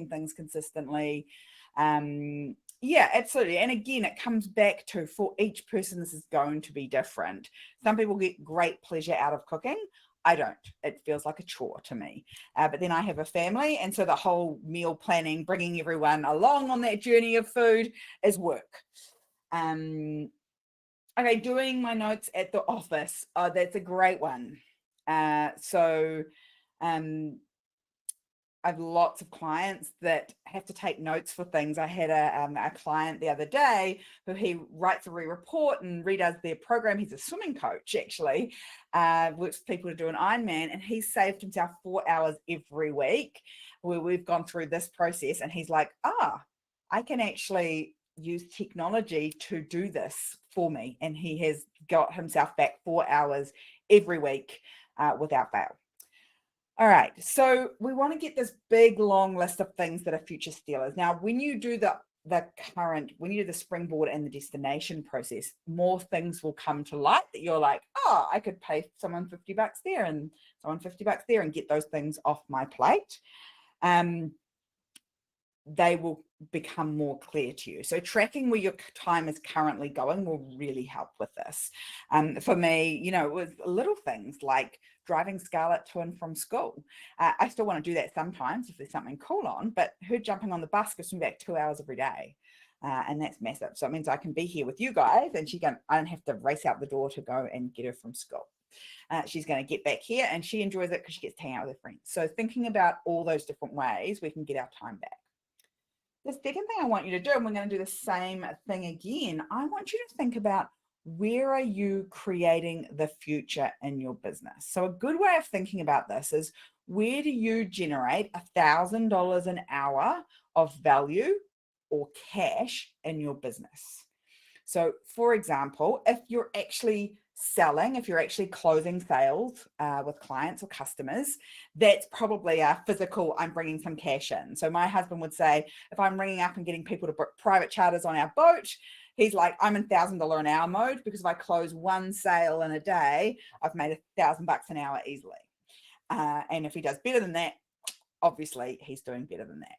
things consistently. Yeah, absolutely. And again, it comes back to, for each person, this is going to be different. Some people get great pleasure out of cooking. I don't. It feels like a chore to me. But then I have a family, and so the whole meal planning, bringing everyone along on that journey of food is work. Okay, doing my notes at the office. Oh, that's a great one. I have lots of clients that have to take notes for things. I had a client the other day who he writes a report and redoes their program. He's a swimming coach, actually, works with people to do an Ironman, and he's saved himself 4 hours every week where we've gone through this process. And he's like, I can actually use technology to do this for me. And he has got himself back 4 hours every week without fail. All right, so we want to get this big, long list of things that are future stealers. Now, when you do when you do the springboard and the destination process, more things will come to light that you're like, I could pay someone $50 there and someone $50 there and get those things off my plate. They will become more clear to you. So tracking where your time is currently going will really help with this. For me, it was little things like driving Scarlett to and from school. I still want to do that sometimes if there's something cool on, but her jumping on the bus gives me back 2 hours every day. And that's massive. So it means I can be here with you guys, and I don't have to race out the door to go and get her from school. She's going to get back here, and she enjoys it because she gets to hang out with her friends. So thinking about all those different ways we can get our time back. The second thing I want you to do, and we're going to do the same thing again, I want you to think about, where are you creating the future in your business? So a good way of thinking about this is, where do you generate $1,000 an hour of value or cash in your business? So for example, if you're actually closing sales with clients or customers, that's probably a physical, I'm bringing some cash in. So my husband would say, if I'm ringing up and getting people to book private charters on our boat, he's like, I'm in $1,000 an hour mode, because if I close one sale in a day, I've made $1,000 an hour easily. And if he does better than that, obviously he's doing better than that.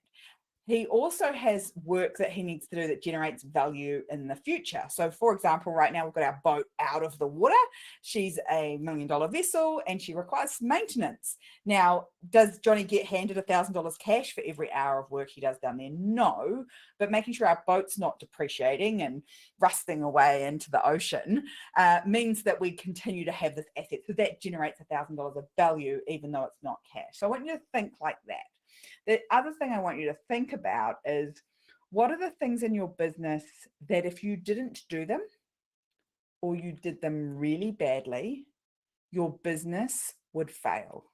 He also has work that he needs to do that generates value in the future. So for example, right now we've got our boat out of the water. She's a $1 million vessel and she requires maintenance. Now, does Johnny get handed $1,000 cash for every hour of work he does down there? No, but making sure our boat's not depreciating and rusting away into the ocean means that we continue to have this asset. So that generates $1,000 of value, even though it's not cash. So I want you to think like that. The other thing I want you to think about is, what are the things in your business that if you didn't do them, or you did them really badly, your business would fail?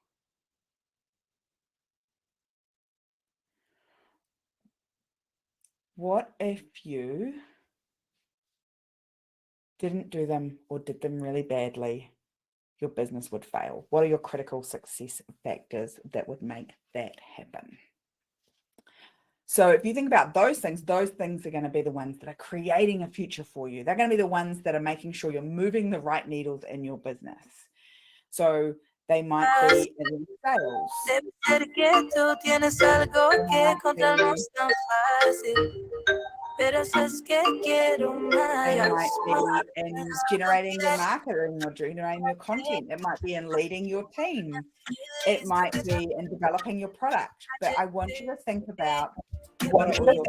What if you didn't do them or did them really badly? Your business would fail. What are your critical success factors that would make that happen? So if you think about those things are going to be the ones that are creating a future for you. They're going to be the ones that are making sure you're moving the right needles in your business. So they might be in sales. It might be in generating your marketing or generating your content. It might be in leading your team. It might be in developing your product. But I want you to think about what are your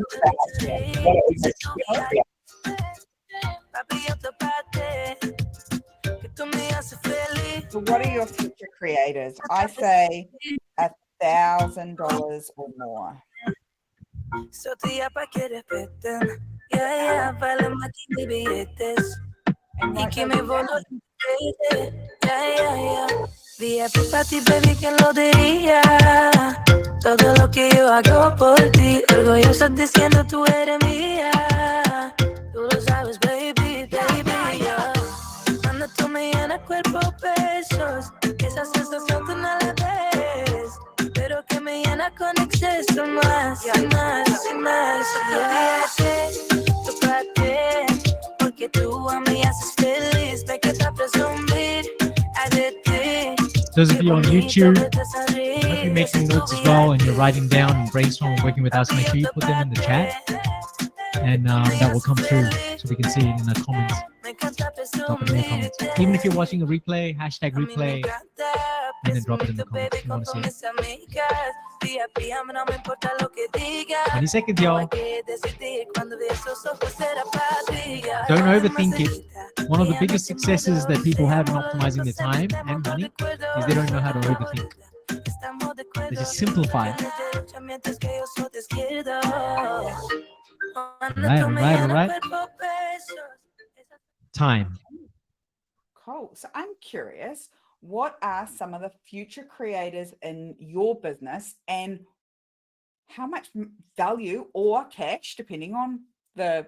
So what are your future creators? I say $1,000 or more. VIP para ti, baby, ¿quién lo diría? Todo lo que yo hago por ti, orgullosa diciendo tú eres mía. Tú lo sabes, baby, baby, yeah. Cuando tú me llenas cuerpo, besos, esa sensación tú no la ves, pero que me llena con exceso más, y más, y más. Tócate, porque tú a mí haces feliz, me queda presumir. Those of you on YouTube, let me make some notes as well and you're writing down and brainstorming, working with us, make sure you put them in the chat, and that will come through so we can see it in the comments. Drop it in the comments. Even if you're watching a replay, hashtag replay, and then drop it in the comments if you want to see it. 20 seconds, y'all. Don't overthink it. One of the biggest successes that people have in optimizing their time and money is they don't know how to overthink. They just simplify it. All right. Time. Cool. So I'm curious, what are some of the future creators in your business and how much value or cash, depending on the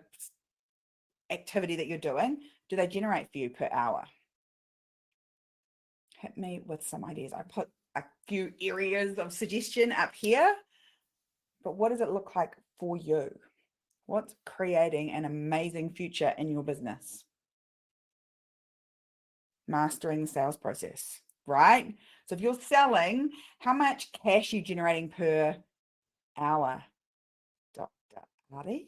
activity that you're doing, do they generate for you per hour? Hit me with some ideas. I put a few areas of suggestion up here, but what does it look like for you? What's creating an amazing future in your business? Mastering the sales process, right? So if you're selling, how much cash are you generating per hour? Dr. Ari?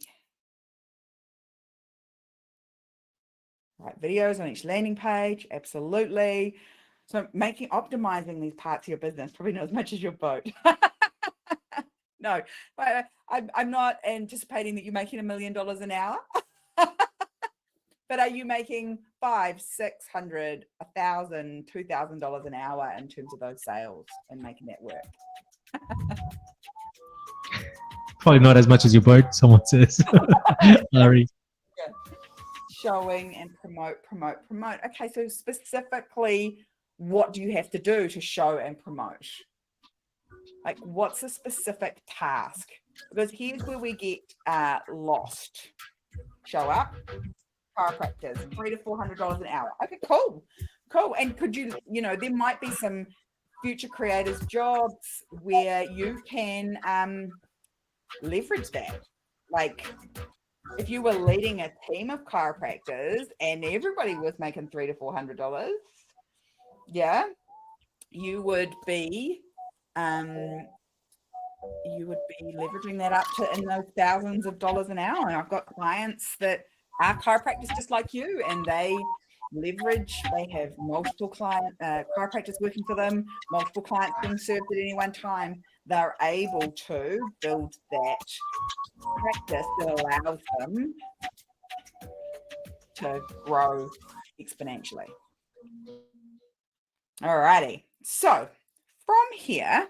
Right, videos on each landing page, absolutely. So optimizing these parts of your business, probably not as much as your boat. No, I'm not anticipating that you're making $1 million an hour. But are you making $500, $600, $1,000, $2,000 an hour in terms of those sales and making that work? Probably not as much as your boat, someone says. Larry. Yeah. Showing and promote. Okay, so specifically, what do you have to do to show and promote? Like, what's a specific task? Because here's where we get lost. Show up. Chiropractors, $300 to $400 an hour. Okay, cool. And could you there might be some future creators jobs where you can leverage that. Like if you were leading a team of chiropractors and everybody was making $300 to $400, yeah, you would be leveraging that up to in those thousands of dollars an hour. And I've got clients that are chiropractors just like you, and they have multiple chiropractors working for them, multiple clients being served at any one time. They're able to build that practice that allows them to grow exponentially. All righty. So from here,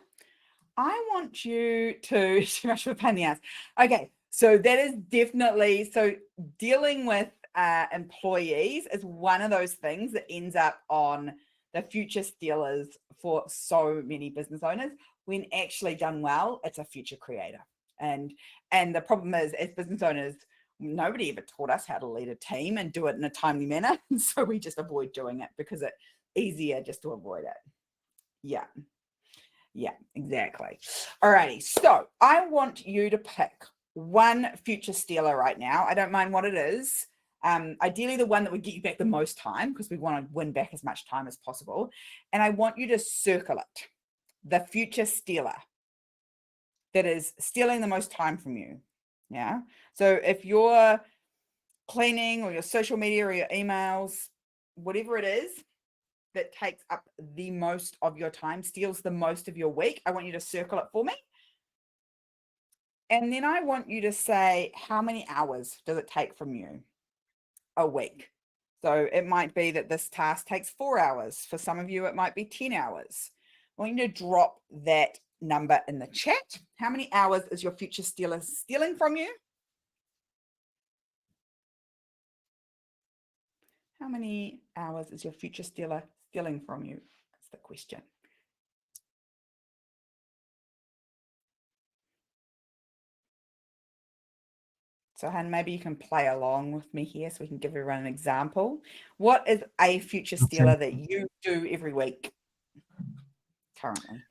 I want you to too much of a pain in the ass. Okay, so that is definitely dealing with employees is one of those things that ends up on the future stealers for so many business owners. When actually done well, it's a future creator. And the problem is, as business owners, nobody ever taught us how to lead a team and do it in a timely manner. And so we just avoid doing it because it's easier just to avoid it. Yeah, exactly. All righty. So I want you to pick one future stealer right now. I don't mind what it is. Ideally the one that would get you back the most time, because we want to win back as much time as possible. And I want you to circle it. The future stealer that is stealing the most time from you. Yeah. So if you're cleaning or your social media or your emails, whatever it is that takes up the most of your time, steals the most of your week, I want you to circle it for me. And then I want you to say, how many hours does it take from you a week? So it might be that this task takes 4 hours. For some of you, it might be 10 hours. I want you to drop that number in the chat. How many hours is your future stealer stealing from you? How many hours is your future stealer stealing from you? That's the question. So, Han, maybe you can play along with me here so we can give everyone an example. What is a future stealer that you do every week currently?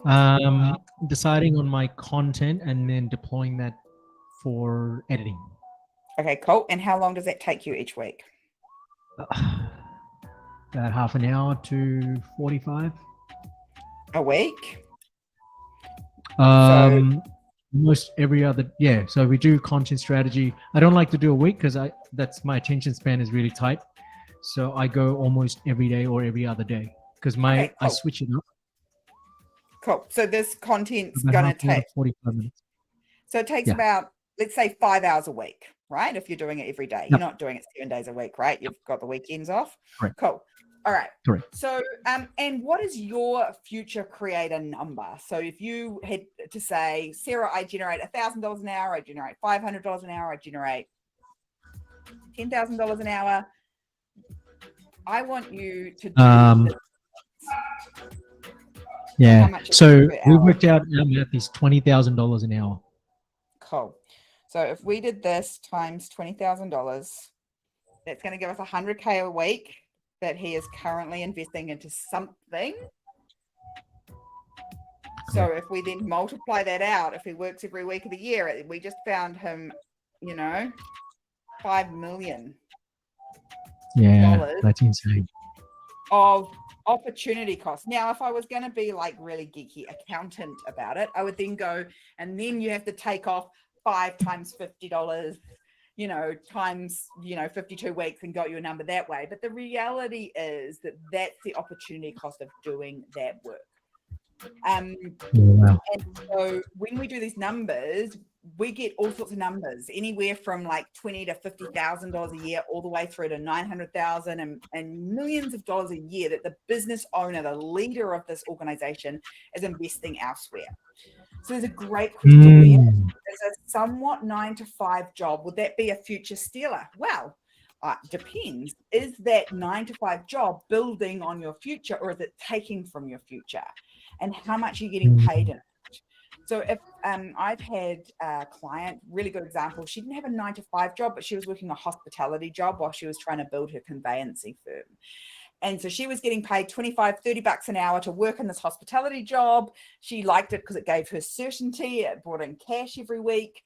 Deciding on my content and then deploying that for editing. Okay, cool. And how long does that take you each week? About half an hour to 45. A week? Almost every other, yeah. So we do content strategy. I don't like to do a week because that's my attention span is really tight. So I go almost every day or every other day because Okay, I cool. switch it up. Cool. So this content's About going to half an hour take, to 45 minutes. so it takes Yeah. about, let's say 5 hours a week, right? If you're doing it every day, Yep. you're not doing it 7 days a week, right? You've got the weekends off. Correct. Cool. All right. Correct. So, and what is your future creator number? So if you had to say, Sarah, I generate $1,000 an hour, I generate $500 an hour, I generate $10,000 an hour. I want you to do this. Yeah. How much So per we hour? worked out at least $20,000 an hour. Cool. So if we did this times $20,000, that's going to give us 100K a week that he is currently investing into something. So if we then multiply that out, if he works every week of the year, we just found him, you know, $5 million. Yeah, that's insane. Of opportunity cost. Now, if I was going to be like really geeky accountant about it, I would then go, and then you have to take off 5 times $50, you know, times, you know, 52 weeks and got your number that way. But the reality is that that's the opportunity cost of doing that work. Wow. And so when we do these numbers, we get all sorts of numbers, anywhere from like $20,000 to $50,000 a year, all the way through to $900,000 and millions of dollars a year that the business owner, the leader of this organization, is investing elsewhere. So there's a great question there. Is a somewhat 9-to-5 job, would that be a future stealer? Well, depends. Is that 9-to-5 job building on your future, or is it taking from your future? And how much are you getting paid in it? So if I've had a client, really good example, she didn't have a 9-to-5 job, but she was working a hospitality job while she was trying to build her conveyancing firm. And so she was getting paid $25-$30 an hour to work in this hospitality job. She liked it because it gave her certainty. It brought in cash every week.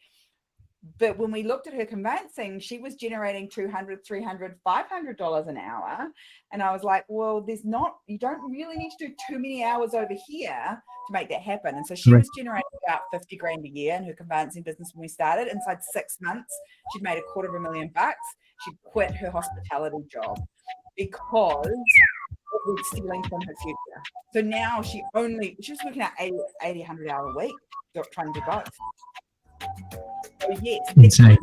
But when we looked at her conveyancing, she was generating $200, $300, $500 an hour. And I was like, well, you don't really need to do too many hours over here to make that happen. And so she was generating about 50 grand a year in her conveyancing business when we started. Inside 6 months, she'd made $250,000. She quit her hospitality job because it was stealing from her future. So now she was working at 80, 100 hour a week, trying to do both. So yes, insane.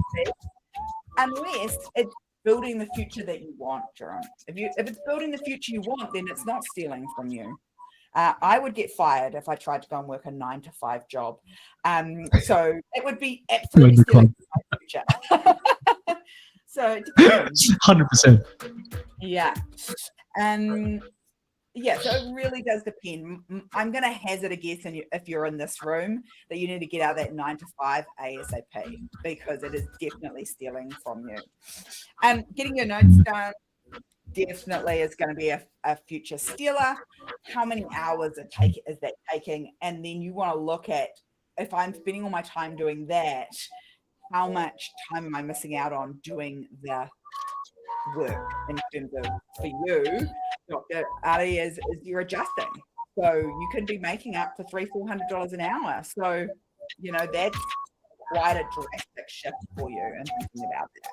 Unless it's building the future that you want, Jerome. If it's building the future you want, then it's not stealing from you. I would get fired if I tried to go and work a 9-to-5 job. So it would be absolutely stealing from my future. So it depends. 100%. Yeah. Yeah, so it really does depend. I'm going to hazard a guess, if you're in this room, that you need to get out of that 9-to-5 ASAP, because it is definitely stealing from you. Getting your notes done definitely is going to be a future stealer. How many hours is that taking? And then you want to look at, if I'm spending all my time doing that, how much time am I missing out on doing the work in terms of, for you, Dr. Ali, is you're adjusting. So you can be making up to $300-$400 an hour. So, you know, that's quite a drastic shift for you and thinking about that.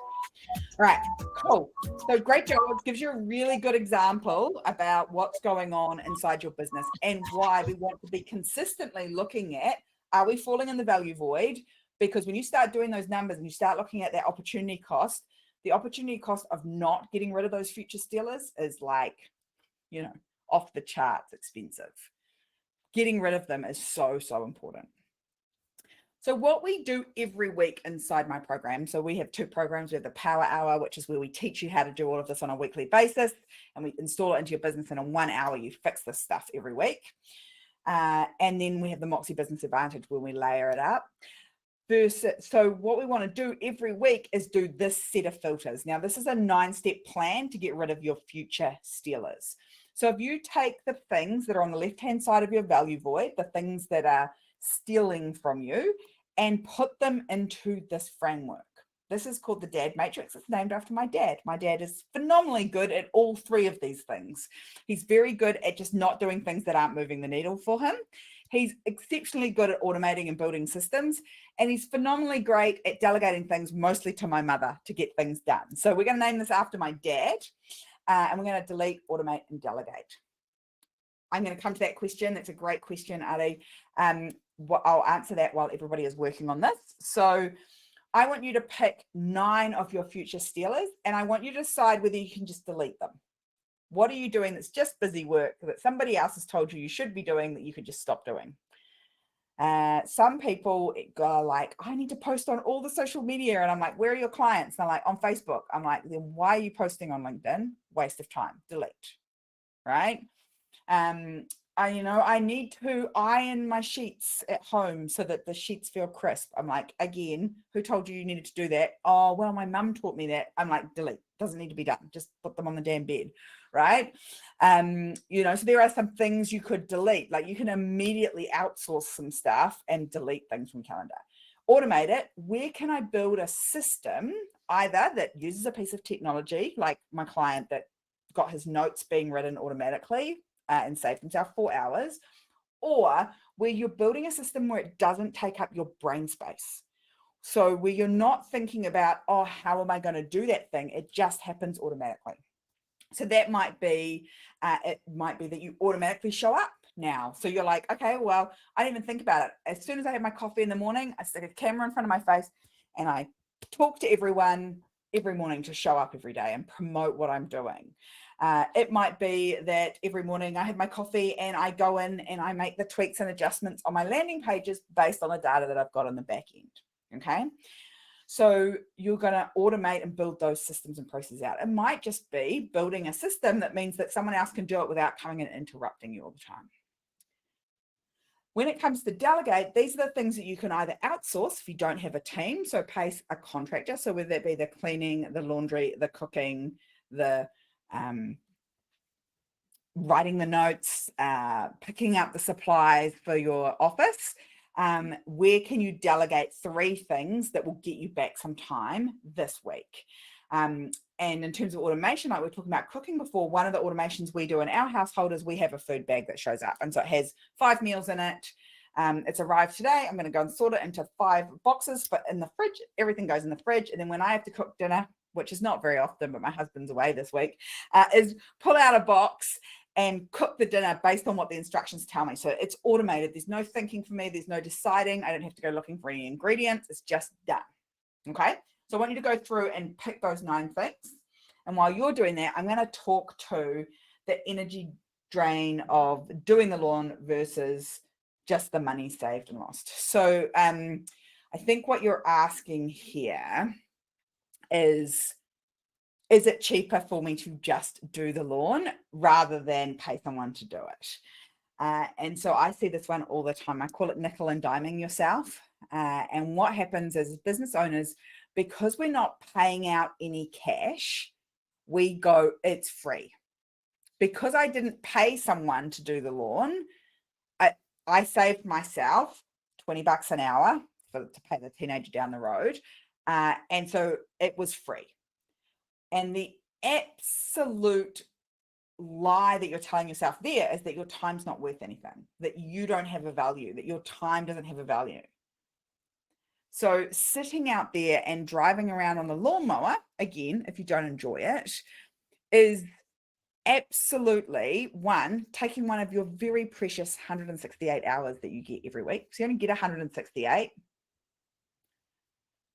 All right, cool. So great job. It gives you a really good example about what's going on inside your business and why we want to be consistently looking at, are we falling in the value void? Because when you start doing those numbers and you start looking at that opportunity cost, the opportunity cost of not getting rid of those future stealers is like, you know, off the charts expensive. Getting rid of them is so, so important. So what we do every week inside my program, so we have 2 programs. We have the Power Hour, which is where we teach you how to do all of this on a weekly basis, and we install it into your business, and in 1 hour you fix this stuff every week. And then we have the Moxie Business Advantage, where we layer it up. So what we want to do every week is do this set of filters. Now, this is a 9-step plan to get rid of your future stealers. So if you take the things that are on the left-hand side of your value void, the things that are stealing from you, and put them into this framework. This is called the Dad Matrix. It's named after my dad. My dad is phenomenally good at all 3 of these things. He's very good at just not doing things that aren't moving the needle for him. He's exceptionally good at automating and building systems, and he's phenomenally great at delegating things, mostly to my mother, to get things done. So we're going to name this after my dad, and we're going to delete, automate, and delegate. I'm going to come to that question. That's a great question, Ali. I'll answer that while everybody is working on this. So I want you to pick 9 of your future stealers, and I want you to decide whether you can just delete them. What are you doing that's just busy work that somebody else has told you should be doing that you could just stop doing? Some people go like, I need to post on all the social media. And I'm like, where are your clients? And they're like, on Facebook. I'm like, then why are you posting on LinkedIn? Waste of time. Delete. Right? I need to iron my sheets at home so that the sheets feel crisp. I'm like, again, who told you needed to do that? Oh, well, my mum taught me that. I'm like, delete. Doesn't need to be done. Just put them on the damn bed. Right. So there are some things you could delete, like you can immediately outsource some stuff and delete things from calendar. Automate it. Where can I build a system either that uses a piece of technology, like my client that got his notes being written automatically and saved himself 4 hours, or where you're building a system where it doesn't take up your brain space. So where you're not thinking about, oh, how am I going to do that thing? It just happens automatically. So that might be, it might be that you automatically show up now. So you're like, okay, well, I didn't even think about it. As soon as I have my coffee in the morning, I stick a camera in front of my face and I talk to everyone every morning to show up every day and promote what I'm doing. It might be that every morning I have my coffee and I go in and I make the tweaks and adjustments on my landing pages based on the data that I've got on the back end. Okay. So you're going to automate and build those systems and processes out. It might just be building a system that means that someone else can do it without coming and interrupting you all the time. When it comes to delegate, these are the things that you can either outsource if you don't have a team. So pay a contractor. So whether it be the cleaning, the laundry, the cooking, the writing the notes, picking up the supplies for your office. Where can you delegate 3 things that will get you back some time this week? And in terms of automation, like we were talking about cooking before, one of the automations we do in our household is we have a food bag that shows up. And so it has 5 meals in it. It's arrived today. I'm going to go and sort it into 5 boxes, but in the fridge, everything goes in the fridge. And then when I have to cook dinner, which is not very often, but my husband's away this week, is pull out a box and cook the dinner based on what the instructions tell me. So it's automated. There's no thinking for me. There's no deciding. I don't have to go looking for any ingredients. It's just done. Okay. So I want you to go through and pick those 9 things. And while you're doing that, I'm going to talk to the energy drain of doing the lawn versus just the money saved and lost. So I think what you're asking here is it cheaper for me to just do the lawn rather than pay someone to do it? And so I see this one all the time. I call it nickel and diming yourself. And what happens is business owners, because we're not paying out any cash, we go, it's free. Because I didn't pay someone to do the lawn, I saved myself $20 an hour to pay the teenager down the road. And so it was free. And the absolute lie that you're telling yourself there is that your time's not worth anything, that you don't have a value, that your time doesn't have a value. So sitting out there and driving around on the lawnmower, again, if you don't enjoy it, is absolutely taking one of your very precious 168 hours that you get every week. So you only get 168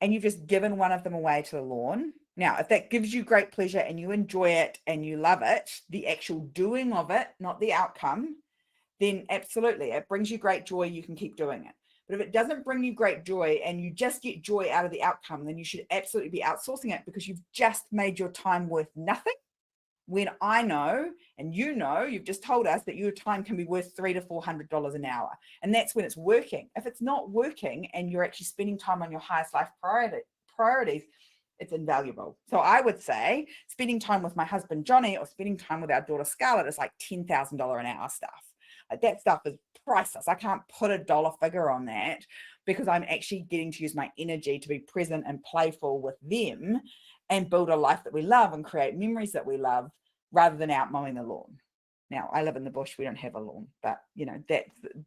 and you've just given one of them away to the lawn. Now, if that gives you great pleasure and you enjoy it and you love it, the actual doing of it, not the outcome, then absolutely, it brings you great joy. You can keep doing it. But if it doesn't bring you great joy and you just get joy out of the outcome, then you should absolutely be outsourcing it because you've just made your time worth nothing. When I know, and you know, you've just told us that your time can be worth $300 to $400 an hour. And that's when it's working. If it's not working and you're actually spending time on your highest life priorities, it's invaluable. So I would say spending time with my husband, Johnny, or spending time with our daughter, Scarlett, is like $10,000 an hour stuff. Like that stuff is priceless. I can't put a dollar figure on that because I'm actually getting to use my energy to be present and playful with them and build a life that we love and create memories that we love rather than out mowing the lawn. Now, I live in the bush, we don't have a lawn, but you know,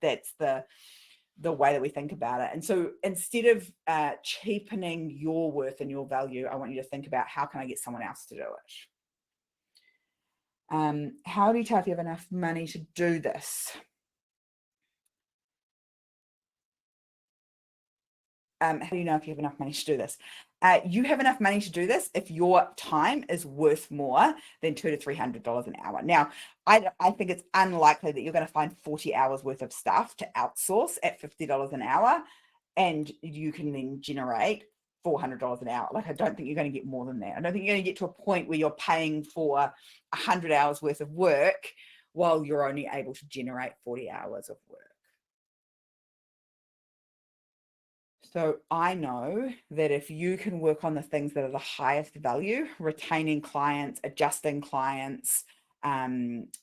that's the way that we think about it. And so instead of cheapening your worth and your value, I want you to think about, how can I get someone else to do it? How do you tell if you have enough money to do this? How do you know if you have enough money to do this? You have enough money to do this if your time is worth more than $200 to $300 an hour. Now, I think it's unlikely that you're going to find 40 hours worth of stuff to outsource at $50 an hour, and you can then generate $400 an hour. Like, I don't think you're going to get more than that. I don't think you're going to get to a point where you're paying for 100 hours worth of work while you're only able to generate 40 hours of work. So I know that if you can work on the things that are the highest value, retaining clients, adjusting clients,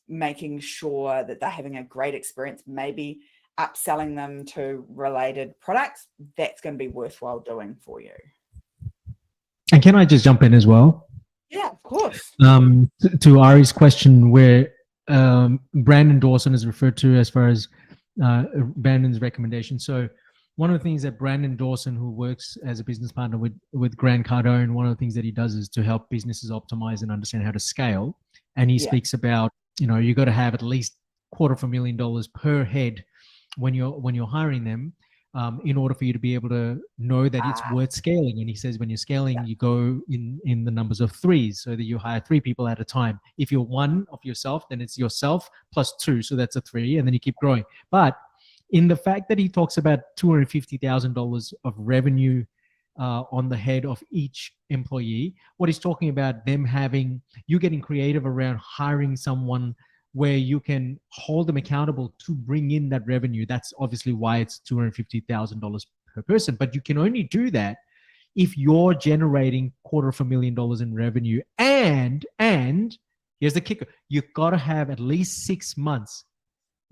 making sure that they're having a great experience, maybe upselling them to related products, that's going to be worthwhile doing for you. And can I just jump in as well? Yeah, of course. To Ari's question, where Brandon Dawson is referred to as far as Brandon's recommendation. So one of the things that Brandon Dawson, who works as a business partner with Grant Cardone, one of the things that he does is to help businesses optimize and understand how to scale. And he speaks about, you got to have at least $250,000 per head when you're hiring them, in order for you to be able to know that it's worth scaling. And he says when you're scaling, you go in the numbers of threes, so that you hire 3 people at a time. If you're one of yourself, then it's yourself plus 2, so that's a 3, and then you keep growing. But in the fact that he talks about $250,000 of revenue on the head of each employee, what he's talking about, you getting creative around hiring someone where you can hold them accountable to bring in that revenue. That's obviously why it's $250,000 per person. But you can only do that if you're generating $250,000 in revenue. And here's the kicker: you've got to have at least 6 months,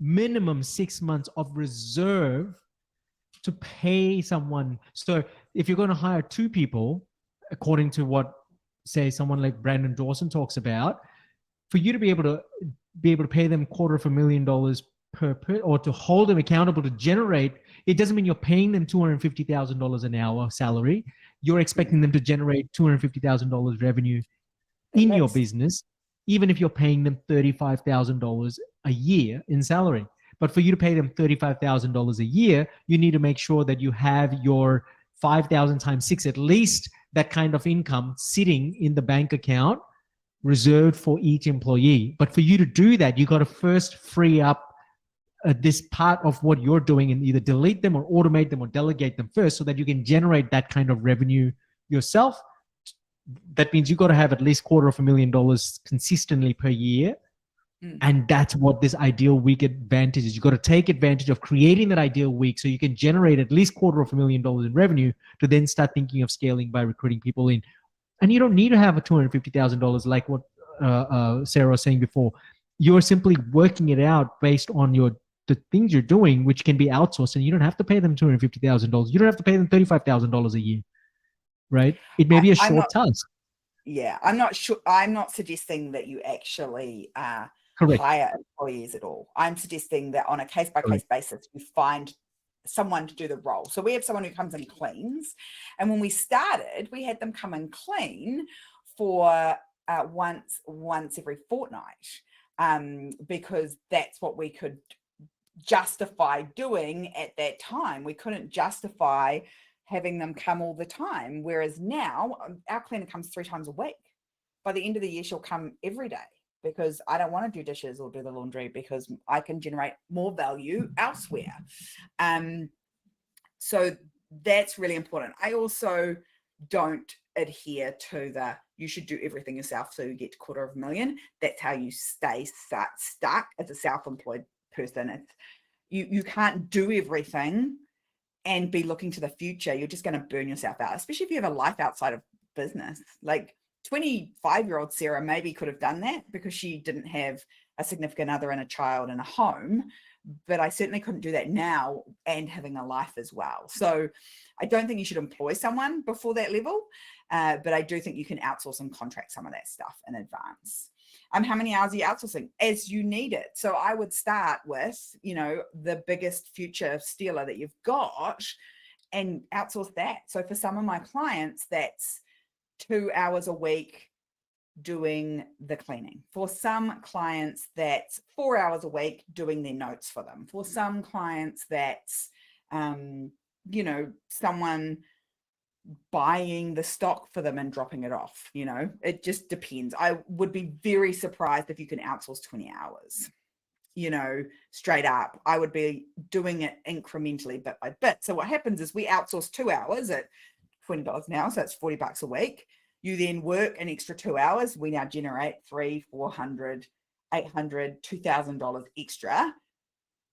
minimum 6 months of reserve to pay someone. So if you're going to hire 2 people, according to what, say, someone like Brandon Dawson talks about, for you to be able to pay them $250,000 per or to hold them accountable to generate, it doesn't mean you're paying them $250,000 an hour salary. You're expecting them to generate $250,000 revenue in your business, even if you're paying them $35,000 a year in salary. But for you to pay them $35,000 a year, you need to make sure that you have your 5,000 times 6, at least that kind of income sitting in the bank account reserved for each employee. But for you to do that, you got to first free up this part of what you're doing and either delete them or automate them or delegate them first, so that you can generate that kind of revenue yourself. That means you got to have at least $250,000 consistently per year. And that's what this ideal week advantage is. You got to take advantage of creating that ideal week so you can generate at least $250,000 in revenue to then start thinking of scaling by recruiting people in. And you don't need to have a $250,000 like what Sarah was saying before. You're simply working it out based on the things you're doing, which can be outsourced, and you don't have to pay them $250,000. You don't have to pay them $35,000 a year, right? It may be a short task. Yeah, I'm not sure. I'm not suggesting that you actually hire employees at all. I'm suggesting that on a case-by-case basis, you find someone to do the role. So we have someone who comes and cleans, and when we started, we had them come and clean for once every fortnight, because that's what we could justify doing at that time. We couldn't justify having them come all the time, whereas now our cleaner comes 3 times a week. By the end of the year, she'll come every day, because I don't want to do dishes or do the laundry, because I can generate more value elsewhere. So that's really important. I also don't adhere to you should do everything yourself so you get to $250,000. That's how you stay stuck as a self-employed person. You can't do everything and be looking to the future. You're just going to burn yourself out, especially if you have a life outside of business. Like 25-year-old Sarah maybe could have done that because she didn't have a significant other and a child and a home, but I certainly couldn't do that now and having a life as well. So I don't think you should employ someone before that level, but I do think you can outsource and contract some of that stuff in advance. How many hours are you outsourcing? As you need it. So I would start with, you know, the biggest future stealer that you've got and outsource that. So for some of my clients, that's 2 hours a week doing the cleaning. For some clients, that's 4 hours a week doing their notes for them. For some clients, that's, you know, someone buying the stock for them and dropping it off. You know, it just depends. I would be very surprised if you can outsource 20 hours, you know, straight up. I would be doing it incrementally bit by bit. So what happens is we outsource 2 hours at $20 an hour. So that's $40 a week. You then work an extra 2 hours. We now generate $300, $400, $800, $2,000 extra.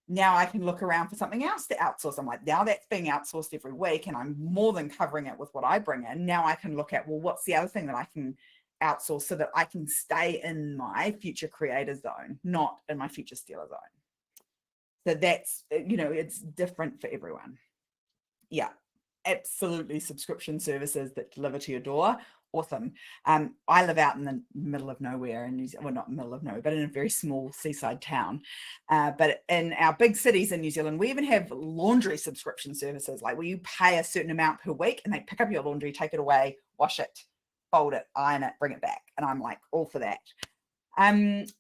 Now I can look around for something else to outsource. I'm like, now that's being outsourced every week and I'm more than covering it with what I bring in. Now I can look at, well, what's the other thing that I can outsource so that I can stay in my future creator zone, not in my future stealer zone. So that's, you know, it's different for everyone. Yeah, absolutely. Subscription services that deliver to your door. Awesome. I live out in the middle of nowhere in New Zealand, well, not middle of nowhere, but in a very small seaside town. But in our big cities in New Zealand, we even have laundry subscription services, like where you pay a certain amount per week and they pick up your laundry, take it away, wash it, fold it, iron it, bring it back. And I'm like, all for that.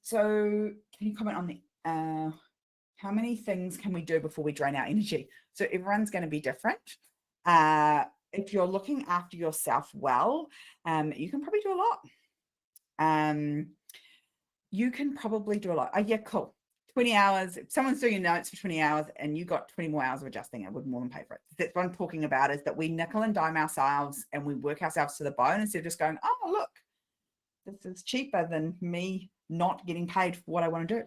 So can you comment on the, how many things can we do before we drain our energy? So everyone's going to be different. If you're looking after yourself well, you can probably do a lot. You can probably do a lot. Oh, yeah, cool. 20 hours. If someone's doing your notes for 20 hours and you got 20 more hours of adjusting, I would more than pay for it. That's what I'm talking about, is that we nickel and dime ourselves and we work ourselves to the bone instead of just going, oh, look, this is cheaper than me not getting paid for what I want to do.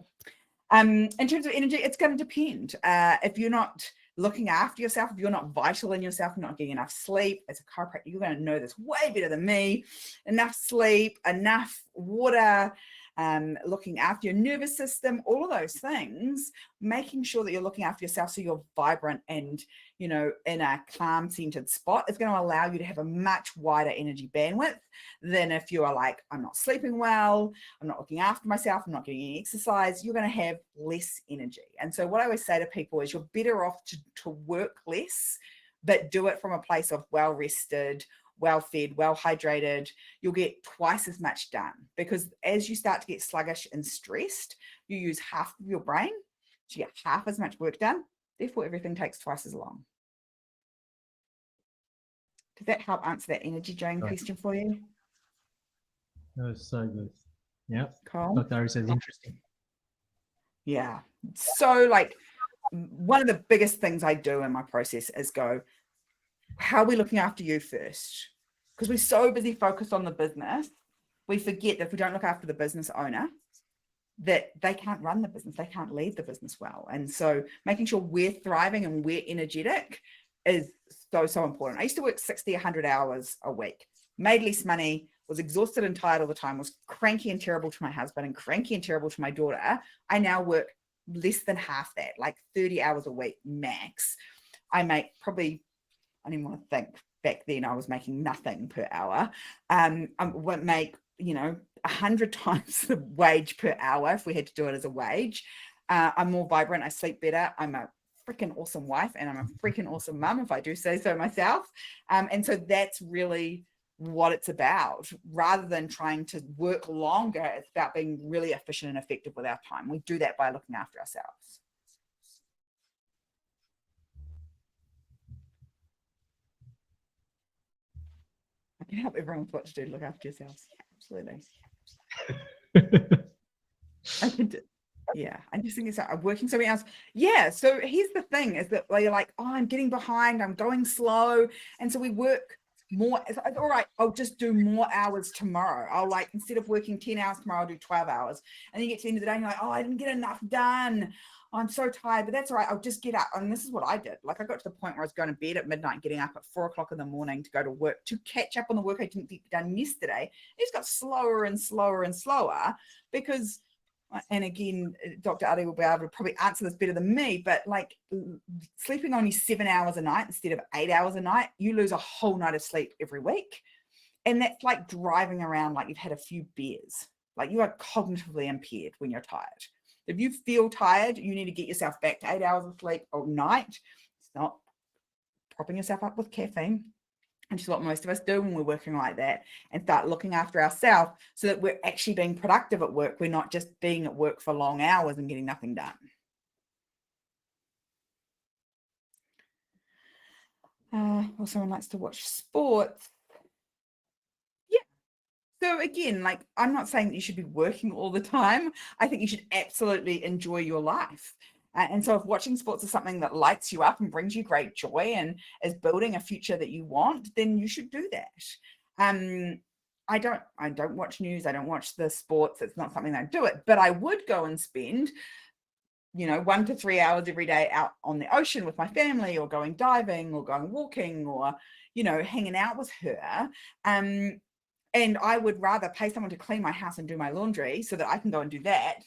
In terms of energy, it's going to depend. If you're not looking after yourself, if you're not vital in yourself, not getting enough sleep, as a chiropractor, you're going to know this way better than me. Enough sleep, enough water, looking after your nervous system, all of those things, making sure that you're looking after yourself so you're vibrant and, you know, in a calm centered spot is going to allow you to have a much wider energy bandwidth than if you are like, I'm not sleeping well, I'm not looking after myself, I'm not getting any exercise. You're going to have less energy. And so what I always say to people is you're better off to work less, but do it from a place of well rested, well fed, well hydrated. You'll get twice as much done, because as you start to get sluggish and stressed, you use half of your brain to get half as much work done. Therefore, everything takes twice as long. Does that help answer that energy drain question for you? That was so good. Yeah. Cool. Dr. Ari says interesting. Yeah. So like one of the biggest things I do in my process is go, how are we looking after you first? Because we're so busy focused on the business, we forget that if we don't look after the business owner, that they can't run the business, they can't lead the business well. And so making sure we're thriving and we're energetic is so important. I used to work 60, 100 hours a week, made less money, was exhausted and tired all the time, was cranky and terrible to my husband and cranky and terrible to my daughter. I now work less than half that, like 30 hours a week max. I make probably, I don't even want to think, back then I was making nothing per hour. I would make, you know, 100 times the wage per hour if we had to do it as a wage. I'm more vibrant, I sleep better, I'm a freaking awesome wife, and I'm a freaking awesome mum, if I do say so myself. And so that's really what it's about. Rather than trying to work longer, it's about being really efficient and effective with our time. We do that by looking after ourselves. I can help everyone with what to do to look after yourselves. Absolutely. I could, yeah. I just think it's like working somewhere else. Yeah. So here's the thing, is that you're like, oh, I'm getting behind, I'm going slow. And so we work more. It's all right, I'll just do more hours tomorrow. I'll like, instead of working 10 hours tomorrow, I'll do 12 hours. And then you get to the end of the day and you're like, oh, I didn't get enough done. I'm so tired, but that's all right. I'll just get up. And this is what I did. Like I got to the point where I was going to bed at midnight, getting up at 4 o'clock in the morning to go to work, to catch up on the work I didn't get done yesterday. It just got slower and slower and slower because, and again, Dr. Ari will be able to probably answer this better than me, but like sleeping only 7 hours a night instead of 8 hours a night, you lose a whole night of sleep every week. And that's like driving around like you've had a few beers. Like, you are cognitively impaired when you're tired. If you feel tired, you need to get yourself back to 8 hours of sleep a night. It's not propping yourself up with caffeine, which is what most of us do when we're working like that, and start looking after ourselves so that we're actually being productive at work. We're not just being at work for long hours and getting nothing done. Well, someone likes to watch sports. Yeah. So again, like, I'm not saying that you should be working all the time. I think you should absolutely enjoy your life. And so if watching sports is something that lights you up and brings you great joy and is building a future that you want, then you should do that. I don't watch news. I don't watch the sports. It's not something I do it, but I would go and spend 1 to 3 hours every day out on the ocean with my family, or going diving, or going walking, or, hanging out with her. And I would rather pay someone to clean my house and do my laundry so that I can go and do that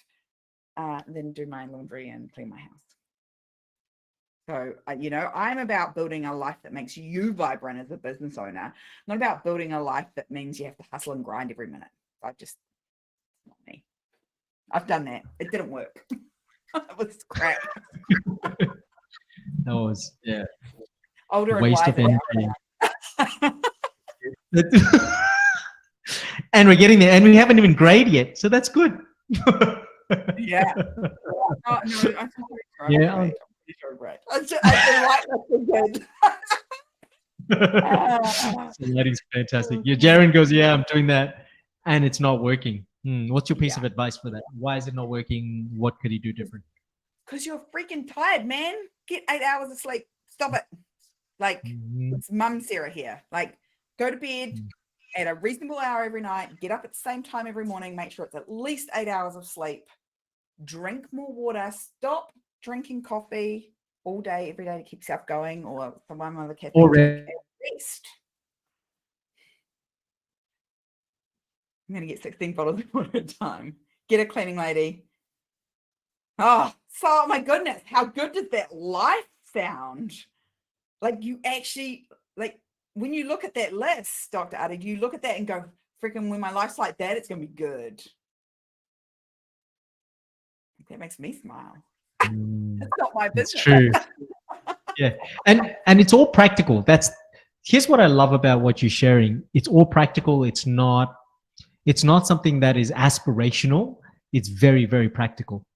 than do my laundry and clean my house. So, I'm about building a life that makes you vibrant as a business owner, not about building a life that means you have to hustle and grind every minute. Not me. I've done that. It didn't work. It was crap. That was, yeah, Older waste of and energy. And we're getting there, and we haven't even graded yet, so that's good. Yeah. No, I'm pretty sure Yeah. I'm great. I feel like that's So that is fantastic. Yeah, Jaren goes, yeah, I'm doing that, and it's not working. What's your piece of advice for that? Why is it not working? What could he do different? Because you're freaking tired, man. Get 8 hours of sleep. Stop it. Like, it's Mum Sarah here. Like, go to bed at a reasonable hour every night. Get up at the same time every morning. Make sure it's at least 8 hours of sleep. Drink more water. Stop drinking coffee all day, every day to keep yourself going, or for one other caffeine Or drink at least. I'm going to get 16 bottles of water at a time. Get a cleaning lady. Oh my goodness. How good does that life sound? Like, you actually, like, when you look at that list, Dr. Ada, you look at that and go, freaking, when my life's like that, it's going to be good. That makes me smile. It's not my business. It's true. Yeah. And it's all practical. Here's what I love about what you're sharing. It's all practical. It's not something that is aspirational. It's very, very practical.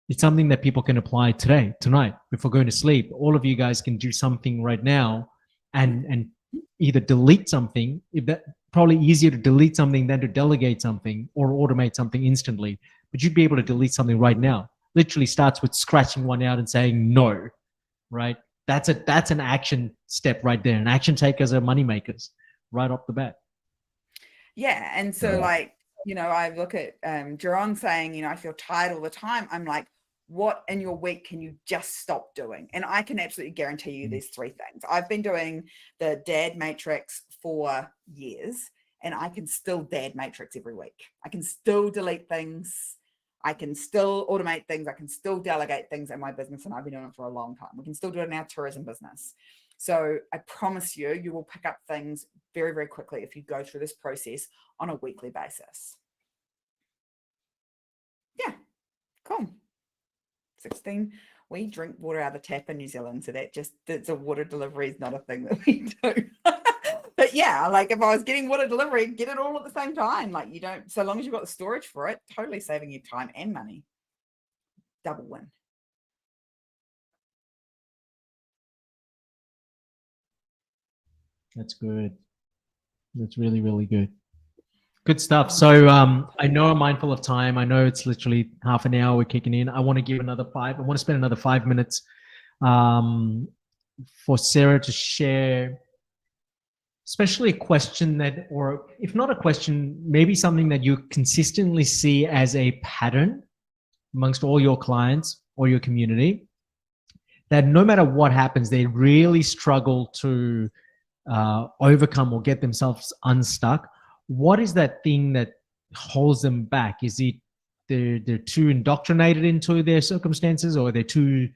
It's something that people can apply tonight, before going to sleep. All of you guys can do something right now and either delete something. Probably easier to delete something than to delegate something or automate something instantly. But you'd be able to delete something right now. Literally starts with scratching one out and saying no, right? That's an action step right there. And action takers are money makers right off the bat. Yeah. And so like, I look at Jerron saying, I feel tired all the time. I'm like, what in your week can you just stop doing? And I can absolutely guarantee you there's 3 things. I've been doing the dad matrix for years, and I can still dad matrix every week. I can still delete things. I can still automate things. I can still delegate things in my business, and I've been doing it for a long time. We can still do it in our tourism business. So I promise you will pick up things very, very quickly if you go through this process on a weekly basis. Yeah, cool. 16, we drink water out of the tap in New Zealand, so that's a water delivery is not a thing that we do. But yeah, like, if I was getting water delivery, get it all at the same time. Like, you don't, so long as you've got the storage for it, totally saving you time and money. Double win. That's good. That's really, really good. Good stuff. So I know I'm mindful of time. I know it's literally half an hour we're kicking in. I want to give another 5. I want to spend another 5 minutes for Sarah to share, especially a question that, or if not a question, maybe something that you consistently see as a pattern amongst all your clients or your community, that no matter what happens, they really struggle to overcome or get themselves unstuck. What is that thing that holds them back? Is it they're too indoctrinated into their circumstances, or they're too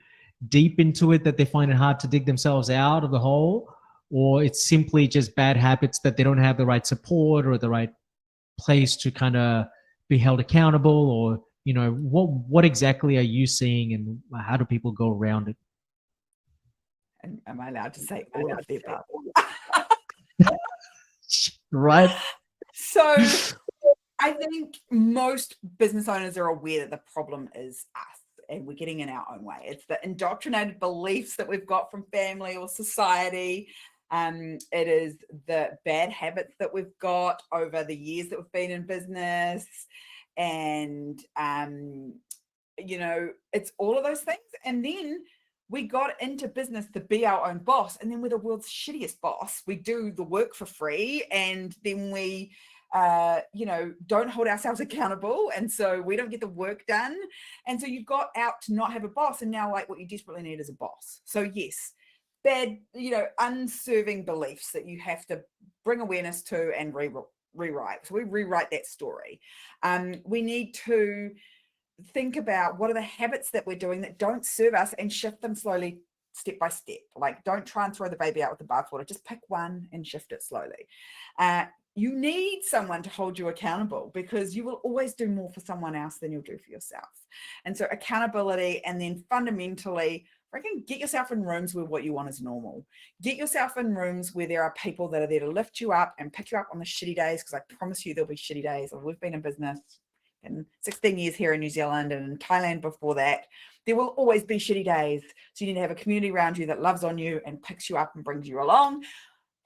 deep into it that they find it hard to dig themselves out of the hole? Or it's simply just bad habits that they don't have the right support or the right place to kind of be held accountable, or what exactly are you seeing, and how do people go around it? And am I allowed to say all of the above? Right. So I think most business owners are aware that the problem is us and we're getting in our own way. It's the indoctrinated beliefs that we've got from family or society. It is the bad habits that we've got over the years that we've been in business. And, it's all of those things. And then we got into business to be our own boss. And then we're the world's shittiest boss. We do the work for free. And then we don't hold ourselves accountable, and so we don't get the work done, and so you've got out to not have a boss, and now like what you desperately need is a boss. So yes, bad, unserving beliefs that you have to bring awareness to and rewrite. So we rewrite that story. We need to think about what are the habits that we're doing that don't serve us and shift them slowly, step by step. Like, don't try and throw the baby out with the bathwater. Just pick one and shift it slowly. You need someone to hold you accountable, because you will always do more for someone else than you'll do for yourself. And so accountability, and then fundamentally, get yourself in rooms where what you want is normal. Get yourself in rooms where there are people that are there to lift you up and pick you up on the shitty days, because I promise you there'll be shitty days. We've been in business in 16 years here in New Zealand and in Thailand before that. There will always be shitty days. So you need to have a community around you that loves on you and picks you up and brings you along.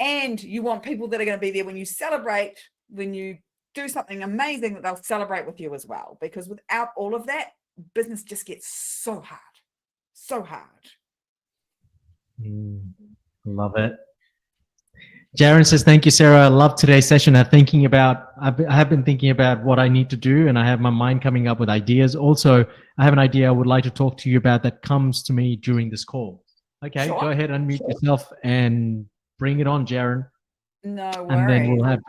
And you want people that are going to be there when you celebrate, when you do something amazing, that they'll celebrate with you as well. Because without all of that, business just gets so hard. So hard. Love it. Jaren says, thank you, Sarah. I love today's session. I have been thinking about what I need to do, and I have my mind coming up with ideas. Also, I have an idea I would like to talk to you about that comes to me during this call. Okay, sure. Go ahead, unmute yourself and bring it on, Jaren. No worries. And then we'll have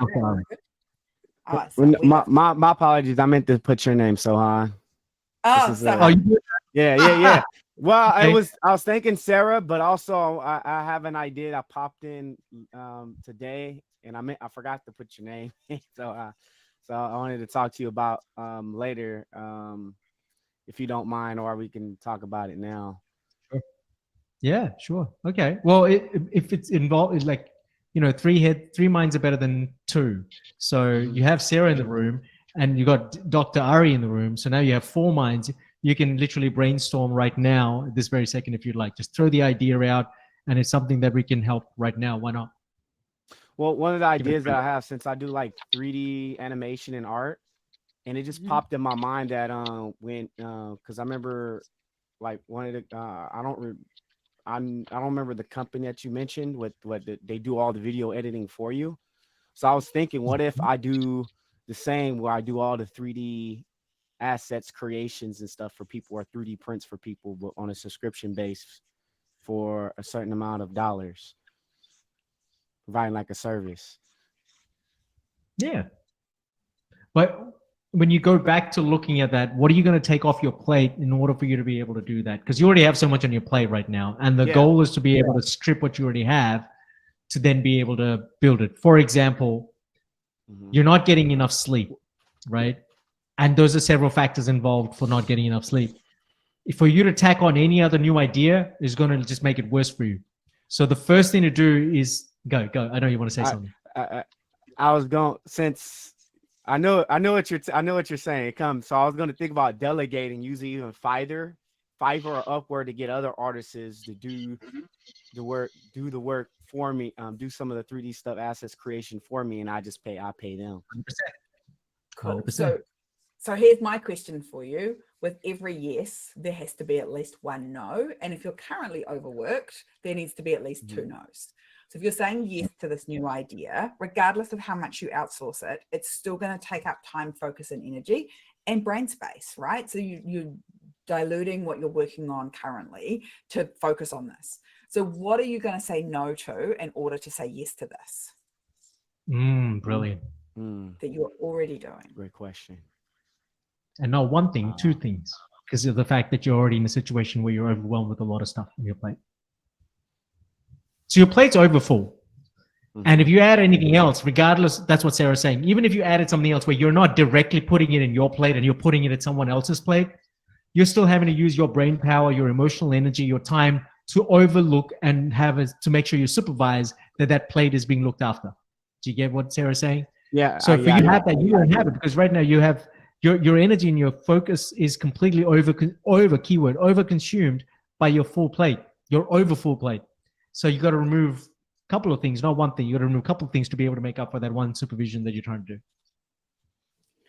my apologies. I meant to put your name, Sohan. Oh, yeah. Well, okay. I was thinking Sarah, but also I have an idea. I popped in today, and I forgot to put your name. so I wanted to talk to you about later, if you don't mind, or we can talk about it now. Yeah, sure. Okay. Well, if it's involved, it's like, three minds are better than two. So you have Sarah in the room, and you got Dr. Ari in the room. So now you have 4 minds. You can literally brainstorm right now, this very second, if you'd like. Just throw the idea out, and it's something that we can help right now. Why not? Well, one of the ideas that I have, since I do like 3D animation and art, and it just popped in my mind that because I remember like one of the I don't remember the company that you mentioned with they do all the video editing for you. So I was thinking, what if I do the same, where I do all the 3D assets, creations and stuff for people, or 3D prints for people, but on a subscription base for a certain amount of dollars, providing like a service. Yeah. But when you go back to looking at that, what are you going to take off your plate in order for you to be able to do that? Because you already have so much on your plate right now. And the goal is to be able to strip what you already have to then be able to build it. For example, you're not getting enough sleep, right? And those are several factors involved for not getting enough sleep. For you to tack on any other new idea is going to just make it worse for you. So the first thing to do is go. I know you want to say something. I was going, since I know what you're saying. It comes. So I was going to think about delegating, using even Fiverr or Upwork to get other artists to do the work for me, do some of the 3D stuff, assets creation for me, and I pay them. 100%. Cool. So here's my question for you. With every yes, there has to be at least one no. And if you're currently overworked, there needs to be at least 2 no's. So if you're saying yes to this new idea, regardless of how much you outsource it, it's still going to take up time, focus, and energy and brain space, right? So you're diluting what you're working on currently to focus on this. So what are you going to say no to in order to say yes to this? Brilliant. That you're already doing. Great question. And not one thing, 2 things, because of the fact that you're already in a situation where you're overwhelmed with a lot of stuff on your plate. So your plate's overfull. And if you add anything else, regardless, that's what Sarah's saying. Even if you added something else where you're not directly putting it in your plate and you're putting it at someone else's plate, you're still having to use your brain power, your emotional energy, your time to overlook and to make sure you supervise that plate is being looked after. Do you get what Sarah's saying? Yeah. So for you have that, you don't have it, because right now you have your energy and your focus is completely overconsumed by your full plate, your over full plate. So you got to remove a couple of things, not one thing. You got to remove a couple of things to be able to make up for that one supervision that you're trying to do.